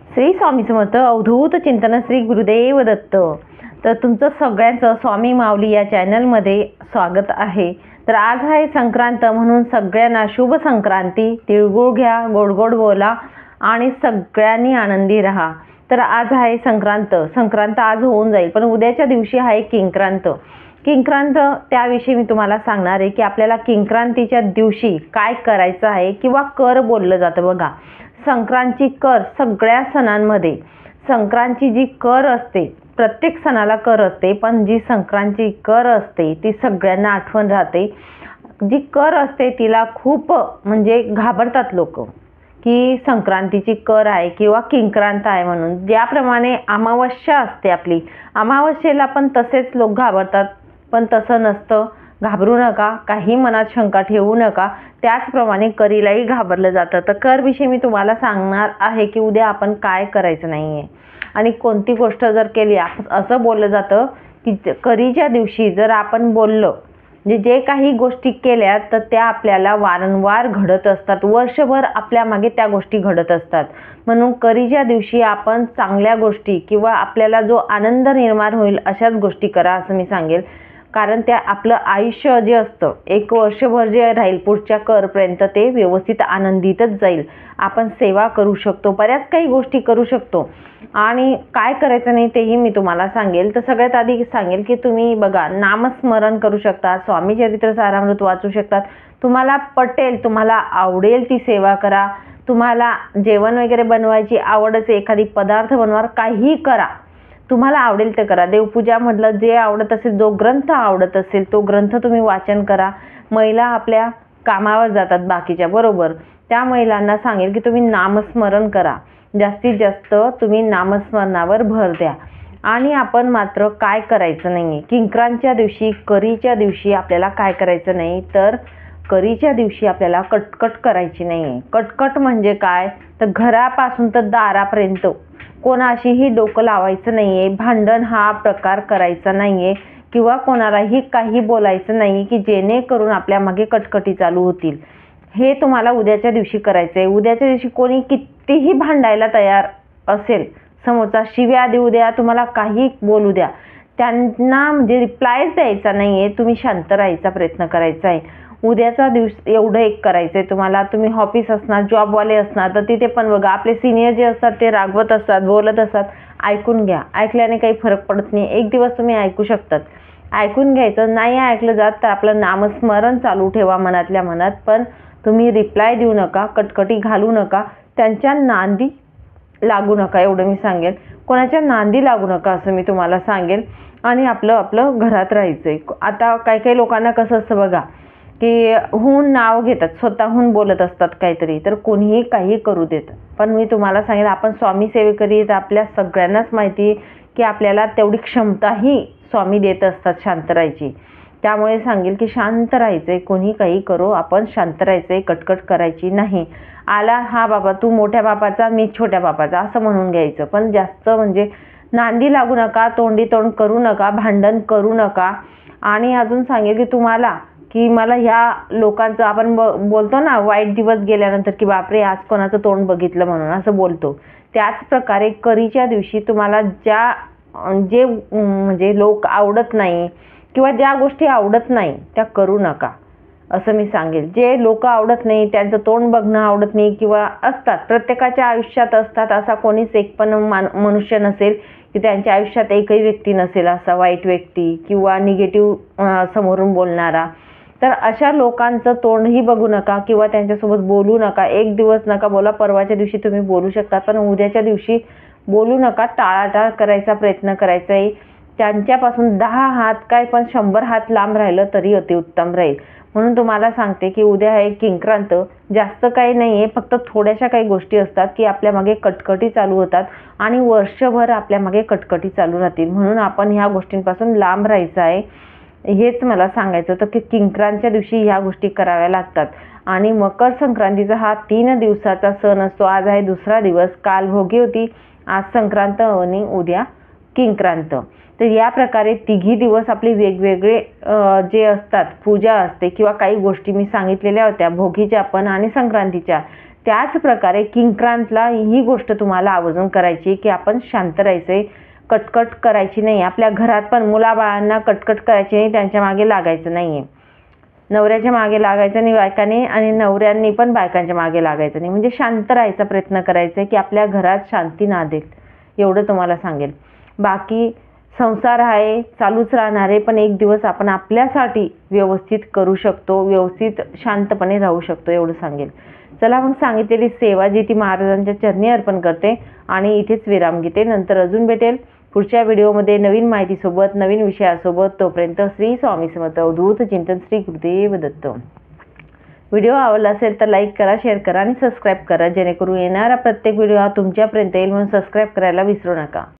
श्री स्वामी समर्थ अवधूत चिंतन श्री गुरुदेव दत्त. तर तुमचं सगळ्यांचं स्वामी माऊली या चॅनलमध्ये स्वागत आहे. तर आज आहे संक्रांत, म्हणून सगळ्यांना शुभ संक्रांती. तिळगुळ घ्या, गोड गोड बोला आणि सगळ्यांनी आनंदी राहा. तर आज आहे संक्रांत आज होऊन जाईल, पण उद्याच्या दिवशी आहे किंक्रांत. त्याविषयी मी तुम्हाला सांगणार आहे की आपल्याला किंक्रांतीच्या दिवशी काय करायचं आहे किंवा कर बोललं जातं. बघा, संक्रांतीची कर सगळ्या सणांमध्ये, संक्रांतीची जी कर असते, प्रत्येक सणाला कर असते, पण जी संक्रांतीची कर असते ती सगळ्यांना आठवण राहते. जी कर असते तिला खूप म्हणजे घाबरतात लोक की संक्रांतीची कर आहे किंवा किंक्रांत आहे म्हणून. ज्याप्रमाणे अमावस्या असते आपली, अमावस्येला पण तसेच लोक घाबरतात, पण तसं नसतं. घाबरू नका, काही मनात शंका ठेवू नका. त्याचप्रमाणे करीलाही घाबरलं जातं. तर करविषयी मी तुम्हाला सांगणार आहे की उद्या आपण काय करायचं नाही आहे आणि कोणती गोष्ट जर केली. असं बोललं जातं की करीच्या दिवशी जर आपण बोललो, म्हणजे जे काही गोष्टी केल्या तर त्या आपल्याला वारंवार घडत असतात. वर्षभर आपल्या मागे त्या गोष्टी घडत असतात. म्हणून करीच्या दिवशी आपण चांगल्या गोष्टी किंवा आपल्याला जो आनंद निर्माण होईल अशाच गोष्टी करा असं मी सांगेल. कारण त्या आपलं आयुष्य जे असतं, एक वर्षभर जे राहील पुढच्या करपर्यंत, ते व्यवस्थित आनंदितच जाईल. आपण सेवा करू शकतो, बऱ्याच काही गोष्टी करू शकतो. आणि काय करायचं नाही तेही मी तुम्हाला सांगेल. तर सगळ्यात आधी सांगेल की तुम्ही बघा, नामस्मरण करू शकता, स्वामी चरित्र सारामृत वाचू शकतात. तुम्हाला पटेल, तुम्हाला आवडेल ती सेवा करा. तुम्हाला जेवण वगैरे बनवायची आवड असेल, एखादी पदार्थ बनवा, काही करा, तुम्हाला आवडेल ते करा. देवपूजामधलं जे आवडत असेल, जो ग्रंथ आवडत असेल तो ग्रंथ तुम्ही वाचन करा. महिला आपल्या कामावर जातात बाकीच्या बरोबर, त्या महिलांना सांगेल की तुम्ही नामस्मरण करा. जास्तीत जास्त तुम्ही नामस्मरणावर भर द्या. आणि आपण मात्र काय करायचं नाही, किंक्रांतच्या दिवशी, करीच्या दिवशी आपल्याला काय करायचं नाही, तर करीच्या दिवशी आपल्याला कटकट करायची नाही. कटकट म्हणजे काय, तर घरापासून तर दारापर्यंत कोणाशीही डोकं लावायचं नाहीये. भांडण हा प्रकार करायचा नाहीये किंवा कोणालाही काही बोलायचं नाही की जेणेकरून आपल्या मागे कटकटी चालू होतील. हे तुम्हाला उद्याच्या दिवशी करायचंय. उद्याच्या दिवशी कोणी कितीही भांडायला तयार असेल, समोरचा शिव्या देऊ द्या, तुम्हाला काही बोलू द्या, त्यांना म्हणजे रिप्लायच द्यायचा नाहीये. तुम्ही शांत राहायचा प्रयत्न करायचा आहे. उद्याचा दिवस एवढं एक करायचंय तुम्हाला. तुम्ही ऑफिस असणार, जॉबवाले असणार, तर तिथे पण बघा, आपले सिनियर जे असतात ते रागवत असतात, बोलत असतात, ऐकून घ्या. ऐकल्याने काही फरक पडत नाही. एक दिवस तुम्ही ऐकू शकतात, ऐकून घ्यायचं. नाही ऐकलं जात तर आपलं नामस्मरण चालू ठेवा मनातल्या मनात, पण तुम्ही रिप्लाय देऊ नका, कटकटी घालू नका, त्यांच्या नांदी लागू नका, एवढं मी सांगेल. कोणाच्या नांदी लागू नका असं मी तुम्हाला सांगेल. आणि आपलं घरात राहायचंय. आता काही लोकांना कसं असतं बघा, की हून नाव घेतात, स्वतःहून बोलत असतात काहीतरी, तर कोणीही काही करू देतं. पण मी तुम्हाला सांगेल, आपण स्वामी सेवेकरी तर आपल्या सगळ्यांनाच माहिती की आपल्याला तेवढी क्षमताही स्वामी देत असतात शांत राहायची. त्यामुळे सांगेल की शांत राहायचंय, कोणी काही करो, आपण शांत राहायचंय, कटकट करायची नाही. आला हा बाबा, तू मोठ्या बापाचा, मी छोट्या बापाचा, असं म्हणून घ्यायचं. पण जास्त म्हणजे नांदी लागू नका, तोंडी तोंड करू नका, भांडण करू नका. आणि अजून सांगेल की तुम्हाला की मला ह्या लोकांचं, आपण बोलतो ना वाईट दिवस गेल्यानंतर की बापरे आज कोणाचं तोंड बघितलं म्हणून असं बोलतो, त्याच प्रकारे करीच्या दिवशी तुम्हाला जे म्हणजे लोक आवडत नाही किंवा ज्या गोष्टी आवडत नाही त्या करू नका असं मी सांगेल. जे लोक आवडत नाही, त्यांचं तोंड बघणं आवडत नाही किंवा असतात, प्रत्येकाच्या आयुष्यात असतात, असा कोणीच एक पण मनुष्य नसेल की त्यांच्या आयुष्यात एकही व्यक्ती नसेल असा वाईट व्यक्ती किंवा निगेटिव्ह समोरून बोलणारा. तर अशा लोकांचं तोंडही बघू नका किंवा त्यांच्यासोबत बोलू नका. एक दिवस नका बोला, परवाच्या दिवशी तुम्ही बोलू शकता, पण उद्याच्या दिवशी बोलू नका. टाळाटाळ करायचा प्रयत्न करायचा आहे. त्यांच्यापासून 10 हात काय, पण 100 हात लांब राहिलं तरी अतिउत्तम राहील. म्हणून तुम्हाला सांगते की उद्या आहे किंक्रांत. जास्त काही नाही आहे, फक्त थोड्याशा काही गोष्टी असतात की आपल्या मागे कटकटी चालू होतात आणि वर्षभर आपल्या मागे कटकटी चालू राहतील. म्हणून आपण ह्या गोष्टींपासून लांब राहायचं आहे, हेच मला सांगायचं होतं. की किंक्रांतच्या दिवशी ह्या गोष्टी कराव्या लागतात. आणि मकर संक्रांतीचा हा 3 दिवसाचा सण असतो. आज आहे दुसरा दिवस, काल भोगी होती, आज संक्रांत आणि उद्या किंक्रांत. तर या प्रकारे तिघी दिवस आपले वेगवेगळे जे असतात, पूजा असते किंवा काही गोष्टी मी सांगितलेल्या होत्या भोगीच्या पण आणि संक्रांतीच्या, त्याच प्रकारे किंक्रांतला ही गोष्ट तुम्हाला आवर्जून करायची की आपण शांत राहायचंय, कटकट करायची नाही. आपल्या घरात पण मुलाबाळांना कटकट करायची नाही, त्यांच्या मागे लागायचं नाहीये. नवऱ्याच्या मागे लागायचं नाही बायकांनी आणि नवऱ्यांनी पण बायकांच्या मागे लागायचं नाही. म्हणजे शांत राहायचा प्रयत्न करायचा की आपल्या घरात शांती नांदेल, एवढं तुम्हाला सांगेल. बाकी संसार आहे, चालूच राहणार आहे, पण एक दिवस आपण आपल्यासाठी व्यवस्थित करू शकतो, व्यवस्थित शांतपणे राहू शकतो, एवढं सांगेल. चला मग सांगितलेली सेवा जी ती महाराजांच्या चरणी अर्पण करते आणि इथेच विराम घेते. नंतर अजून भेटेल पुढच्या व्हिडिओमध्ये नवीन माहितीसोबत, नवीन विषयासोबत. तोपर्यंत श्री स्वामी समर्थ. अवधूत चिंतन श्री गुरुदेव दत्त. व्हिडिओ आवडला असेल तर लाईक करा, शेअर करा आणि सबस्क्राईब करा, जेणेकरून येणारा प्रत्येक व्हिडिओ हा तुमच्यापर्यंत येईल. म्हणून सबस्क्राईब करायला विसरू नका.